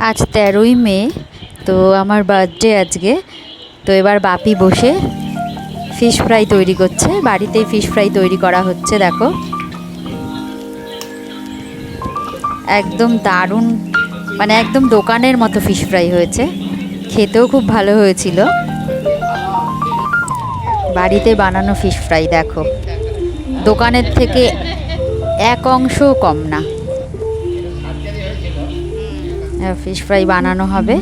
আজ 13ই মে, তো আমার বার্থডে আজকে। তো এবার বাপি বসে ফিশ ফ্রাই তৈরি করছে, বাড়িতেই ফিশ ফ্রাই তৈরি করা হচ্ছে। দেখো একদম দারুণ, মানে একদম দোকানের মতো ফিশ ফ্রাই হয়েছে, খেতেও খুব ভালো হয়েছিল। বাড়িতে বানানো ফিশ ফ্রাই দেখো, দোকানের থেকে এক অংশও কম না। ফিশ ফ্রাই বানানো হবে,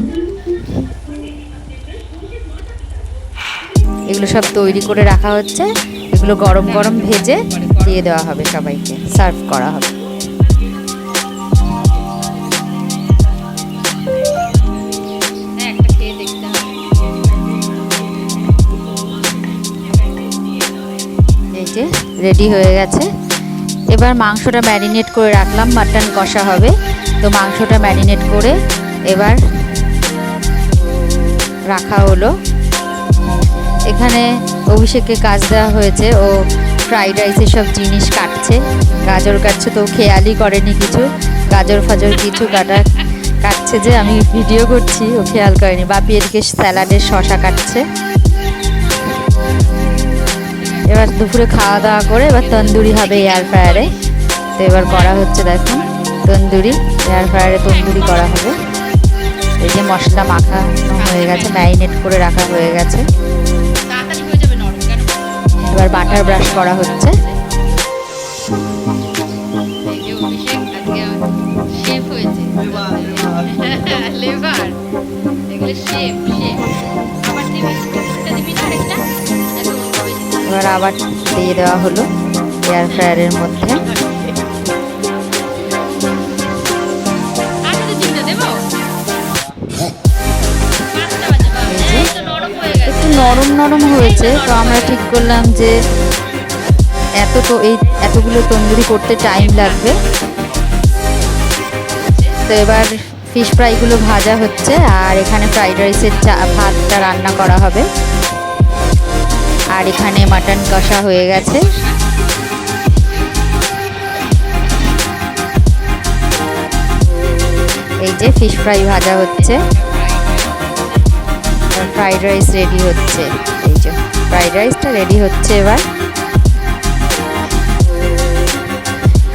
এগুলো সব তৈরি করে রাখা হচ্ছে, এগুলো গরম গরম ভেজে দিয়ে দেওয়া হবে, সবাইকে সার্ভ করা হবে। এই যে রেডি হয়ে গেছে। এবার মাংসটা ম্যারিনেট করে রাখলাম, মাটন কষা হবে, তো মাংসটা ম্যারিনেট করে এবার রাখা হলো। এখানে অভিষেককে কাজ দেওয়া হয়েছে, ও ফ্রাইড রাইসের সব জিনিস কাটছে, গাজর কাটছে, তো খেয়ালই করেনি কিছু, গাজর ফাজর কিছু কাটছে যে আমি ভিডিও করছি, ও খেয়াল করেনি। বাপি এদিকে স্যালাডের শসা কাটছে। এবার দুপুরে খাওয়া দাওয়া করে এবার তন্দুরি হবে এয়ার ফ্রায়ারে, তো এবার করা হচ্ছে দেখুন তন্দুরি, এয়ার ফ্রায়ারে তন্দুরি করা হবে। এই যে মশলা মাখানো হয়ে গেছে, ম্যারিনেট করে রাখা হয়ে গেছে, এবার বাটার ব্রাশ করা হচ্ছে। এবার আবার দিয়ে দেওয়া হলো এয়ার ফ্রায়ারের মধ্যে। একটু নরম নরম হয়েছে, তো আমরা ঠিক করলাম যে এতগুলো তন্দুরি করতে টাইম লাগবে, তো এবার ফিশ ফ্রাইগুলো ভাজা হচ্ছে, আর এখানে ফ্রাইড রাইসের ভাতটা রান্না করা হবে, আর এখানে মাটন কষা হয়ে গেছে। এই যে ফিশ ফ্রাই ভাজা হচ্ছে, ফ্রাইড রাইস রেডি হচ্ছে। এই যে ফ্রাইড রাইসটা রেডি হচ্ছে। এবার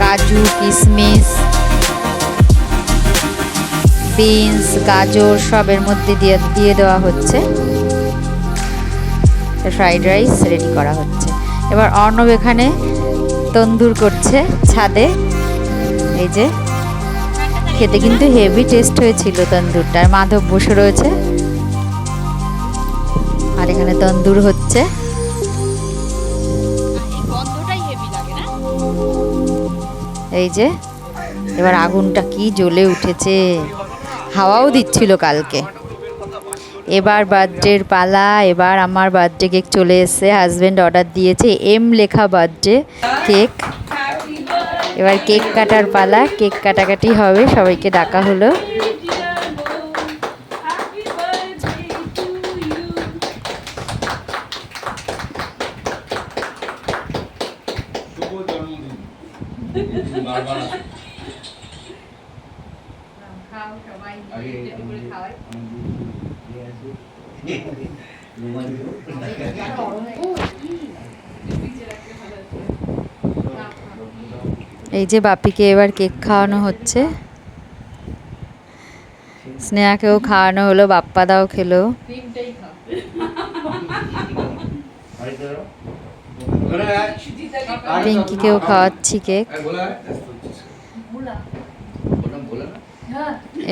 কাজু, কিশমিশ, বিনস, গাজর সবের মধ্যে দিয়ে দেওয়া হচ্ছে, ফ্রাইড রাইস রেডি করা হচ্ছে। এবার অর্ণব এখানে তন্দুর করছে ছাদে। এই যে খেতে কিন্তু হেভি টেস্ট হয়েছিল তন্দুরটা, আর মাধব বসে রয়েছে, আর এখানে তন্দুর হচ্ছে। এই যে এবার আগুনটা কি জ্বলে উঠেছে, হাওয়াও দিচ্ছিল কালকে। এবার বার্থডের পালা, এবার আমার বার্থডে কেক চলে এসেছে, হাজব্যান্ড অর্ডার দিয়েছে এম লেখা বার্থডে কেক। এবার কেক কাটার পালা, কেক কাটাকাটি হবে, সবাইকে ডাকা হলো। এই যে বাপিকে এবার কেক খাওয়ানো হচ্ছে, স্নেহাকেও খাওয়ানো হলো, বাপ্পাদাও খেলো। পিঙ্কিকেও খাওয়াচ্ছি কেক।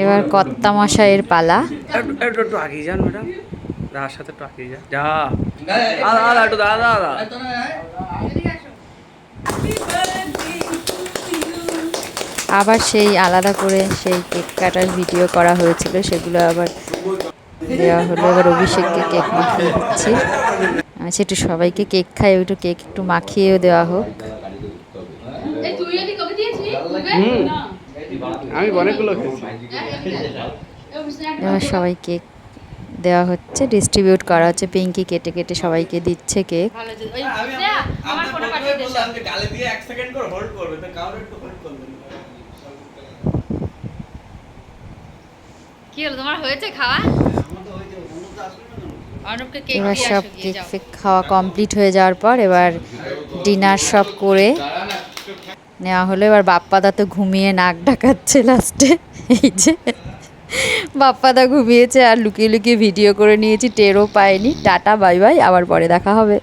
এবার কর্তা মশাইয়ের পালা। একটু আগিয়ে যান ম্যাডাম, দাদার সাথে একটু আগিয়ে যান। যা দাদা একটু দাদা আবার সেই আলাদা করে সেই কেক কাটার ভিডিও করা হয়েছিল, সেগুলো আবার দেওয়া হলো। এবার অভিষেককে কেক মাখিয়ে দিচ্ছি, আচ্ছা একটু সবাইকে কেক খাই, একটু কেক একটু মাখিয়েও দেওয়া হোক। আমি অনেকগুলো খেয়েছি। এবার সবাই কেক দেওয়া হচ্ছে, ডিস্ট্রিবিউট করা হচ্ছে, পিঙ্কি কেটে কেটে সবাইকে দিচ্ছে কেক। কি হলো তোমার হয়েছে খাওয়া? অর্ণবকে কেক এবার দিয়ে সব আসো গিয়ে, কেক যাও। ফেক খাওয়া কমপ্লিট হয়ে যাওয়ার পর এবার ডিনার সব করে নেওয়া হলো। এবার বাপ্পাদা তো ঘুমিয়ে নাক ডাকাচ্ছে লাস্টে। এই যে বাপ্পাদা ঘুমিয়েছে আর লুকিয়ে লুকিয়ে ভিডিও করে নিয়েছি, টেরও পায়নি। টাটা বাই বাই, আবার পরে দেখা হবে।